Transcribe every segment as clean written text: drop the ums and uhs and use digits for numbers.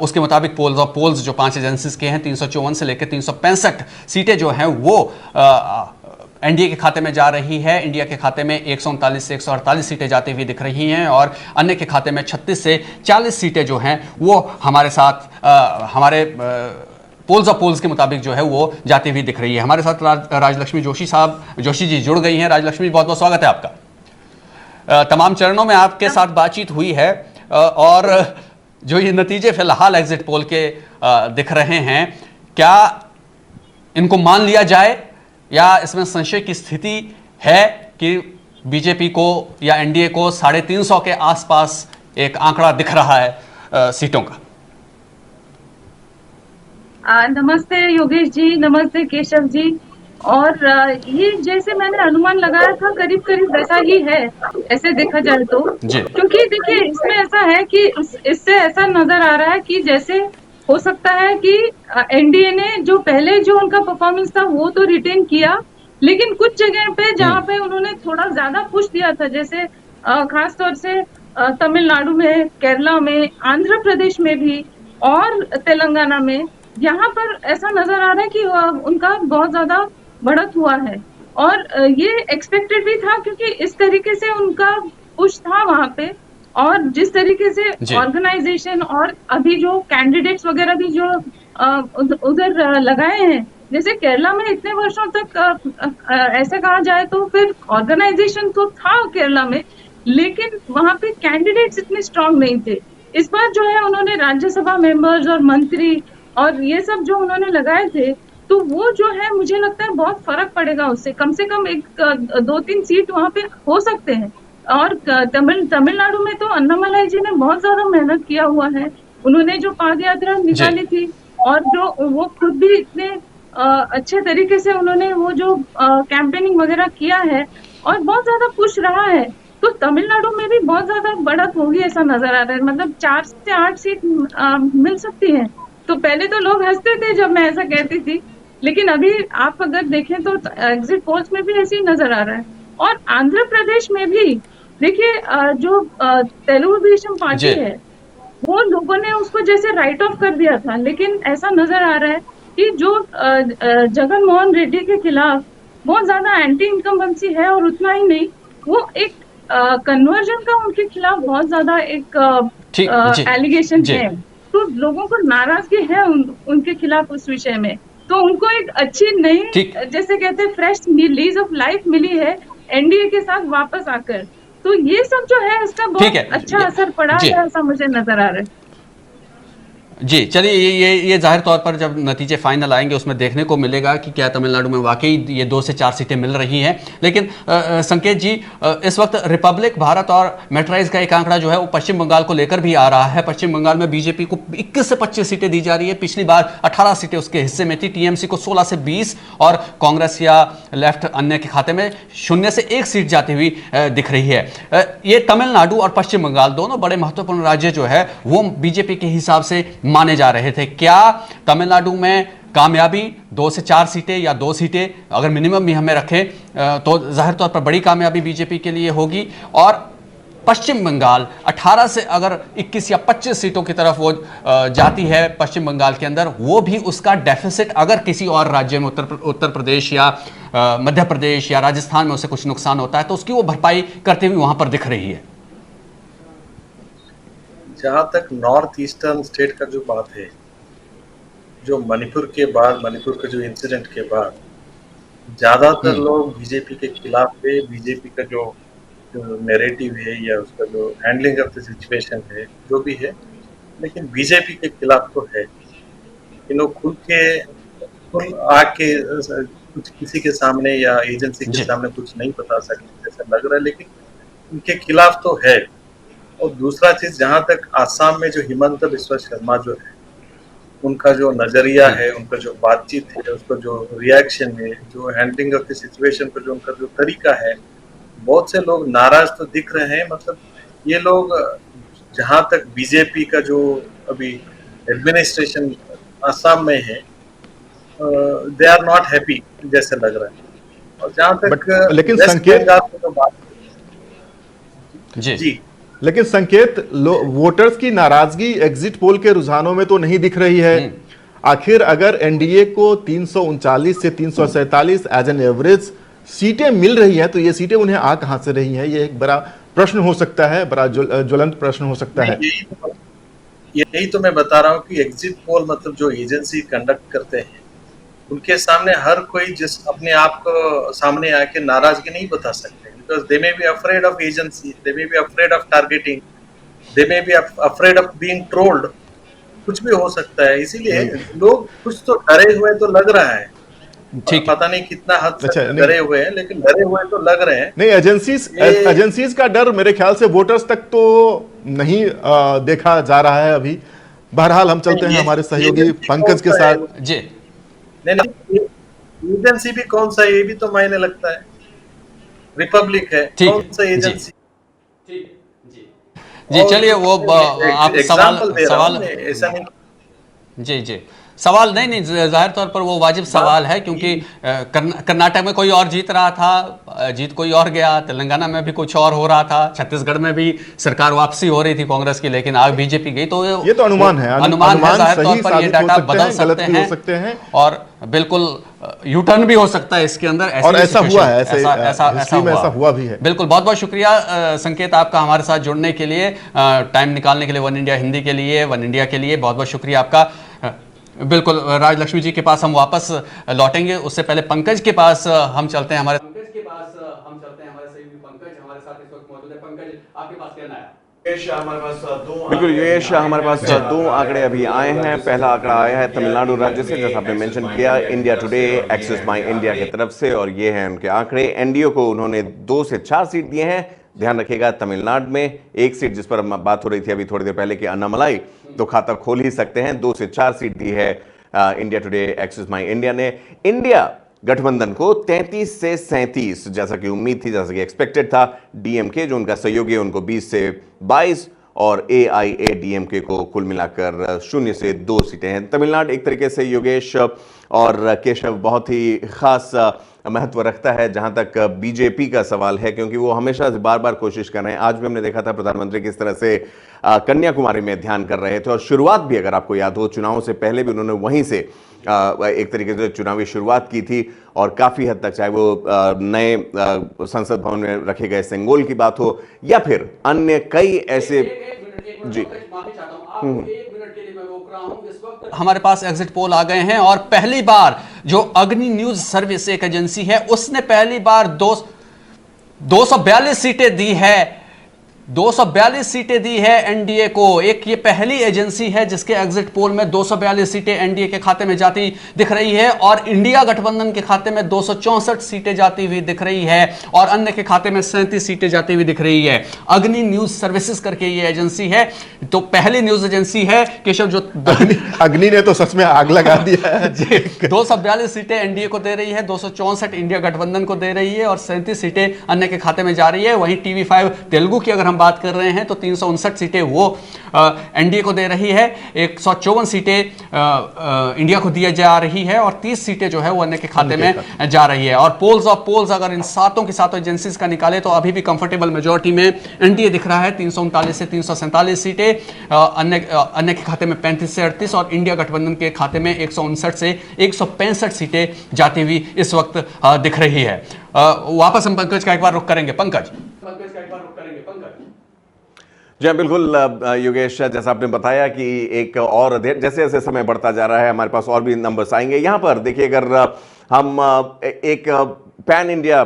उसके मुताबिक पोल्स जो 5 एजेंसीज के हैं 354 से लेकर 365 सीटें जो हैं वो एनडीए के खाते में जा रही है। इंडिया के खाते में 139 से 148 सीटें जाती हुई दिख रही हैं और अन्य के खाते में 36 से 40 सीटें जो हैं वो हमारे साथ हमारे पोल्स के मुताबिक जो है वो जाती हुई दिख रही है। हमारे साथ राजलक्ष्मी जोशी जी जुड़ गई हैं। राजलक्ष्मी जी, बहुत बहुत स्वागत है आपका। तमाम चरणों में आपके साथ बातचीत हुई है और जो ये नतीजे फिलहाल एग्जिट पोल के दिख रहे हैं, क्या इनको मान लिया जाए या इसमें संशय की स्थिति है कि बीजेपी को या एनडीए को 350 के आसपास एक आंकड़ा दिख रहा है सीटों का? नमस्ते योगेश जी, नमस्ते केशव जी। और ये जैसे मैंने अनुमान लगाया था करीब करीब वैसा ही है, ऐसे देखा जाए तो। क्योंकि देखिए इसमें ऐसा है कि इससे ऐसा नजर आ रहा है कि जैसे हो सकता है कि एनडीए ने जो पहले जो उनका परफॉर्मेंस था वो तो रिटेन किया, लेकिन कुछ जगह पे जहाँ पे उन्होंने थोड़ा ज्यादा पुश दिया था, जैसे खास तौर से तमिलनाडु में, केरला में, आंध्र प्रदेश में भी और तेलंगाना में, यहाँ पर ऐसा नजर आ रहा है कि उनका बहुत ज्यादा बढ़त हुआ है। और ये एक्सपेक्टेड भी था क्योंकि इस तरीके से उनका पुश था वहां पे, और जिस तरीके से ऑर्गेनाइजेशन और अभी जो कैंडिडेट्स वगैरह भी जो उधर लगाए हैं, जैसे केरला में इतने वर्षों तक ऐसे कहा जाए तो फिर ऑर्गेनाइजेशन तो था केरला में, लेकिन वहां पे कैंडिडेट्स इतने स्ट्रांग नहीं थे। इस बार जो है उन्होंने राज्यसभा मेंबर्स और मंत्री और ये सब जो उन्होंने लगाए थे, तो वो जो है मुझे लगता है बहुत फर्क पड़ेगा उससे, कम से कम एक 2-3 सीट वहां पे हो सकते हैं। और तमिलनाडु में तो अन्नामलाई जी ने बहुत ज्यादा मेहनत किया हुआ है। उन्होंने जो पाद यात्रा निकाली थी और जो वो खुद भी इतने अच्छे तरीके से उन्होंने वो जो कैंपेनिंग वगैरह किया है और बहुत ज्यादा पुश रहा है, तो तमिलनाडु में भी बहुत ज्यादा बढ़त होगी ऐसा नजर आ रहा है। मतलब 4 से 8 सीट मिल सकती है। तो पहले तो लोग हंसते थे जब मैं ऐसा कहती थी, लेकिन अभी आप अगर देखें तो एग्जिट पोल्स में भी ऐसे ही नजर आ रहा है। और आंध्र प्रदेश में भी देखिए जो तेलुगु देशम पार्टी है, वो लोगों ने उसको जैसे राइट ऑफ कर दिया था, लेकिन ऐसा नजर आ रहा है कि जो जगन मोहन रेड्डी के खिलाफ बहुत ज्यादा एंटी इनकम्बेंसी है, और उतना ही नहीं, वो एक कन्वर्जन का उनके खिलाफ बहुत ज्यादा एक एलिगेशन है। तो लोगों को नाराजगी है उनके खिलाफ उस विषय में। तो उनको एक अच्छी नई, जैसे कहते हैं फ्रेश लीज ऑफ लाइफ मिली है एनडीए के साथ वापस आकर। तो ये सब जो है इसका बहुत अच्छा असर पड़ा है, ऐसा मुझे नजर आ रहा है। जी चलिए, ये जाहिर तौर पर जब नतीजे फाइनल आएंगे उसमें देखने को मिलेगा कि क्या तमिलनाडु में वाकई ये 2 से 4 सीटें मिल रही हैं। लेकिन संकेत जी, इस वक्त रिपब्लिक भारत और मेट्राइज का एक आंकड़ा जो है वो पश्चिम बंगाल को लेकर भी आ रहा है। पश्चिम बंगाल में बीजेपी को 21 से 25 सीटें दी जा रही है। पिछली बार 18 सीटें उसके हिस्से में थी। टीएमसी को 16 से 20 और कांग्रेस या लेफ्ट अन्य के खाते में 0 से 1 सीट जाती हुई दिख रही है। ये तमिलनाडु और पश्चिम बंगाल दोनों बड़े महत्वपूर्ण राज्य जो है वो बीजेपी के हिसाब से माने जा रहे थे। क्या तमिलनाडु में कामयाबी 2 से 4 सीटें या 2 सीटें अगर मिनिमम भी हमें रखें तो जाहिर तौर पर बड़ी कामयाबी बीजेपी के लिए होगी, और पश्चिम बंगाल 18 से अगर 21 या 25 सीटों की तरफ वो जाती है पश्चिम बंगाल के अंदर, वो भी उसका डेफिसिट अगर किसी और राज्य में उत्तर प्रदेश या मध्य प्रदेश या राजस्थान में उसे कुछ नुकसान होता है तो उसकी वो भरपाई करते हुए वहां पर दिख रही है। जहाँ तक नॉर्थ ईस्टर्न स्टेट का जो बात है, जो मणिपुर के बाद, मणिपुर के जो इंसिडेंट के बाद ज्यादातर लोग बीजेपी के खिलाफ है। बीजेपी का जो नैरेटिव है या उसका जो हैंडलिंग ऑफ द सिचुएशन है जो भी है, लेकिन बीजेपी के खिलाफ तो है। खुल आके कुछ किसी के सामने या एजेंसी के सामने कुछ नहीं बता सकते जैसा लग रहा है, लेकिन उनके खिलाफ तो है। और दूसरा चीज, जहां तक आसाम में जो हिमंत बिस्वा शर्मा जो है, उनका जो नजरिया है, उनका जो बातचीत है, उसका जो रिएक्शन है, जो हैंडलिंग ऑफ द सिचुएशन पर जो उनका जो तरीका है, बहुत से लोग नाराज तो दिख रहे हैं। मतलब ये लोग, जहां तक बीजेपी का जो अभी एडमिनिस्ट्रेशन आसाम में है, दे आर नॉट हैप्पी जैसे लग रहा है। और जहां तक लेकिन संकेत जी लेकिन संकेत वोटर्स की नाराजगी एग्जिट पोल के रुझानों में तो नहीं दिख रही है। आखिर अगर एनडीए को 339 से 347 एज एन एवरेज सीटें मिल रही हैं, तो ये सीटें उन्हें आ कहां से रही हैं? ये एक बड़ा प्रश्न हो सकता है, बड़ा ज्वलंत प्रश्न हो सकता है। यही तो मैं बता रहा हूँ कि एग्जिट पोल मतलब जो एजेंसी कंडक्ट करते हैं, उनके सामने हर कोई जिस अपने आप को सामने आके नाराजगी नहीं बता सकते, because they may be afraid of agency, they may be afraid of targeting, they may be afraid of being trolled, कुछ भी हो सकता है। इसीलिए लोग कुछ तो डरे हुए तो लग रहा है, ठीक, पता नहीं कितना हद तक डरे हुए हैं, लेकिन डरे हुए तो लग रहे हैं। नहीं, एजेंसीज का डर मेरे ख्याल से वोटर्स तक तो नहीं देखा जा रहा है अभी। बहरहाल हम चलते हैं हमारे सहयोगी पंकज के साथ। जी नहीं, एजेंसी भी कौन सा, ये भी तो मायने लगता है। रिपब्लिक है, कौन सा एजेंसी? जी चलिए, वो आप सवाल ऐसा नहीं। जी सवाल नहीं, जाहिर तौर पर वो वाजिब सवाल है, क्योंकि कर्नाटक में कोई और जीत रहा था, जीत कोई और गया, तेलंगाना में भी कुछ और हो रहा था, छत्तीसगढ़ में भी सरकार वापसी हो रही थी कांग्रेस की, लेकिन आग बीजेपी गई। तो ये तो अनुमान है, जाहिर तौर पर ये डाटा बदल सकते हैं और बिल्कुल यू टर्न भी हो सकता है इसके अंदर। और ऐसा हुआ है, ऐसा हुआ भी है। बिल्कुल, बहुत बहुत शुक्रिया संकेत आपका हमारे साथ जुड़ने के लिए, टाइम निकालने के लिए, वन इंडिया हिंदी के लिए, वन इंडिया के लिए बहुत बहुत शुक्रिया आपका। बिल्कुल, राजलक्ष्मी जी के पास हम वापस लौटेंगे, उससे पहले पंकज के पास हम चलते हैं। हमारे सहयोगी पंकज हमारे साथ इस वक्त मौजूद है। पंकज, आपके पास क्या नया? बिल्कुल यश, हमारे पास दो आंकड़े अभी आए हैं। पहला आंकड़ा आया है तमिलनाडु राज्य से, जैसा आपने मेंशन किया, इंडिया टुडे एक्सेस माई इंडिया की तरफ से, और ये हैं उनके आंकड़े। एनडीए को उन्होंने 2 से 4 सीट दिए हैं। ध्यान रखिएगा, तमिलनाडु में एक सीट जिस पर बात हो रही थी अभी थोड़ी देर पहले कि अन्नामलाई, तो खाता खोल ही सकते हैं। 2 से 4 सीट दी है इंडिया टुडे एक्सेस माई इंडिया ने। इंडिया गठबंधन को 33 से 37, जैसा कि उम्मीद थी, जैसा कि एक्सपेक्टेड था। डीएमके जो उनका सहयोगी है उनको 20 से 22, और एआईएडीएमके को कुल मिलाकर 0 से 2 सीटें हैं। तमिलनाडु एक तरीके से योगेश और केशव बहुत ही खास महत्व रखता है जहां तक बीजेपी का सवाल है, क्योंकि वो हमेशा बार बार कोशिश कर रहे हैं। आज भी हमने देखा था प्रधानमंत्री किस तरह से कन्याकुमारी में ध्यान कर रहे थे, और शुरुआत भी, अगर आपको याद हो, चुनाव से पहले भी उन्होंने वहीं से एक तरीके से चुनावी शुरुआत की थी, और काफ़ी हद तक, चाहे वो नए संसद भवन में रखे गए सेंगोल की बात हो या फिर अन्य कई ऐसे। जी, हमारे पास एग्जिट पोल आ गए हैं, और पहली बार जो अग्नि न्यूज सर्विस एक एजेंसी है, उसने पहली बार 242 सीटें दी है। 242 सीटें दी है एनडीए को। एक ये पहली एजेंसी है जिसके एग्जिट पोल में 242 सीटें एनडीए के खाते में जाती दिख रही है, और इंडिया गठबंधन के खाते में 264 सीटें जाती हुई दिख रही है, और अन्य के खाते में 37 सीटें जाती हुई दिख रही है। अग्नि न्यूज सर्विसेज करके ये एजेंसी है, तो पहली न्यूज एजेंसी है केशव जो अग्नि ने तो सच में आग लगा दिया है। 242 सीटें एनडीए को दे रही है, 264 इंडिया गठबंधन को दे रही है, और 37 सीटें अन्य के खाते में जा रही है। वहीं टीवी5 तेलुगु की अगर हम बात कर रहे हैं तो 359 सीटें वो एनडीए को दे रही है, 154 सीटें इंडिया को दी जा रही है, और 30 सीटें जो है वो अन्य के खाते में जा रही है। और पोल्स ऑफ पोल्स अगर इन सातों की सातों एजेंसीज का निकाले तो अभी भी कंफर्टेबल मेजोरिटी में एनडीए दिख रहा है, 339 से 347 सीटें, अन्य के खाते में 35 से 38, और इंडिया गठबंधन के खाते में 159 से 165 सीटें जाती हुई इस वक्त दिख रही है। वापस हम पंकज का एक बार रुख करेंगे। पंकज जी बिल्कुल योगेश, जैसा आपने बताया कि एक और जैसे जैसे समय बढ़ता जा रहा है हमारे पास और भी नंबर्स आएंगे। यहाँ पर देखिए, अगर हम एक पैन इंडिया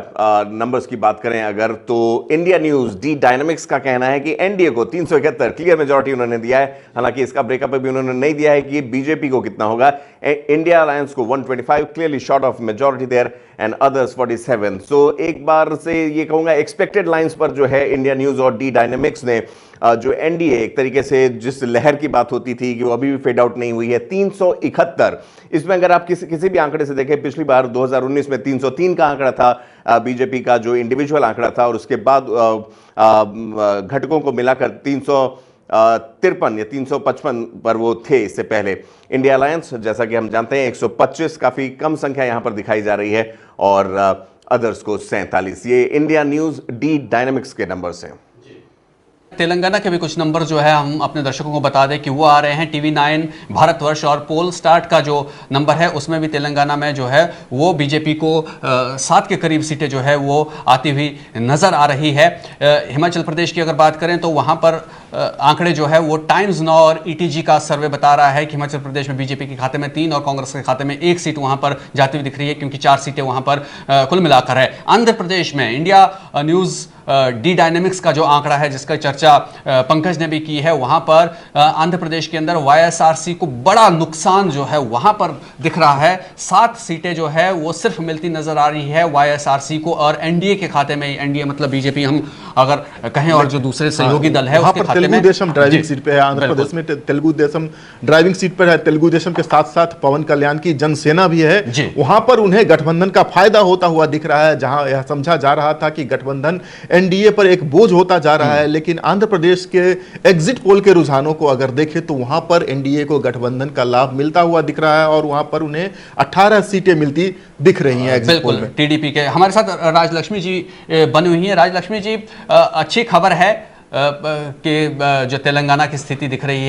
नंबर्स की बात करें अगर, तो इंडिया न्यूज डी डायनामिक्स का कहना है कि एनडीए को 371 क्लियर मेजॉरिटी उन्होंने दिया है। हालांकि इसका ब्रेकअप भी उन्होंने नहीं दिया है कि बीजेपी को कितना होगा। इंडिया अलायंस को 125, clearly short of majority there, and others 47। So एक बार से ये कहूंगा एक्सपेक्टेड लाइंस पर जो है इंडिया न्यूज और डी डायनामिक्स ने जो एनडीए एक तरीके से जिस लहर की बात होती थी कि वो अभी भी फेड आउट नहीं हुई है, 371। इसमें अगर आप किसी भी आंकड़े से देखें, पिछली बार 2019 में 303 का आंकड़ा था बीजेपी का जो इंडिविजुअल आंकड़ा था, और उसके बाद घटकों को मिलाकर 353 या 355 पर वो थे इससे पहले। इंडिया अलायंस, जैसा कि हम जानते हैं, 125, काफी कम संख्या यहां पर दिखाई जा रही है, और अदर्स को 47। ये इंडिया न्यूज डी डायनामिक्स के नंबर्स हैं। तेलंगाना के भी कुछ नंबर जो है हम अपने दर्शकों को बता दें कि वो आ रहे हैं। TV9 भारतवर्ष और पोल स्टार्ट का जो नंबर है उसमें भी तेलंगाना में जो है वो बीजेपी को 7 के करीब सीटें जो है वो आती हुई नजर आ रही है। हिमाचल प्रदेश की अगर बात करें तो वहां पर आंकड़े जो है वो टाइम्स नाउ और ETG का सर्वे बता रहा है कि हिमाचल प्रदेश में बीजेपी के खाते में 3 और कांग्रेस के खाते में 1 सीट वहां पर जाती हुई दिख रही है, क्योंकि 4 सीटें वहां पर कुल मिलाकर है। आंध्र प्रदेश में इंडिया न्यूज डी डायनेमिक्स का जो आंकड़ा है जिसका चर्चा पंकज ने भी की है, वहां पर आंध्र प्रदेश के अंदर YSRC को बड़ा नुकसान जो है वहां पर दिख रहा है। 7 सीटें जो है वो सिर्फ मिलती नजर आ रही है YSRC को, और एनडीए के खाते में, एनडीए मतलब बीजेपी हम अगर कहें और जो दूसरे सहयोगी दल है उसके खाते में तेलुगु देशम ड्राइविंग सीट पे है। आंध्र प्रदेश में तेलुगु देशम ड्राइविंग सीट पर है। तेलुगु देशम के साथ साथ पवन कल्याण की जनसेना भी है। वहां पर उन्हें गठबंधन का फायदा होता हुआ दिख रहा है, जहां यह समझा जा रहा था कि गठबंधन एनडीए पर एक बोझ होता जा रहा है। लेकिन आंध्र प्रदेश के एग्जिट पोल के रुझानों को अगर देखें तो वहां पर एनडीए को गठबंधन का लाभ मिलता हुआ दिख रहा है, और वहां पर उन्हें 18 सीटें मिलती दिख रही हैं एग्जिट पोल में। टीडीपी के हमारे साथ राजलक्ष्मी जी बनी हुई हैं। राजलक्ष्मी जी, अच्छी खबर है कि जो तेलंगाना की स्थिति दिख रही है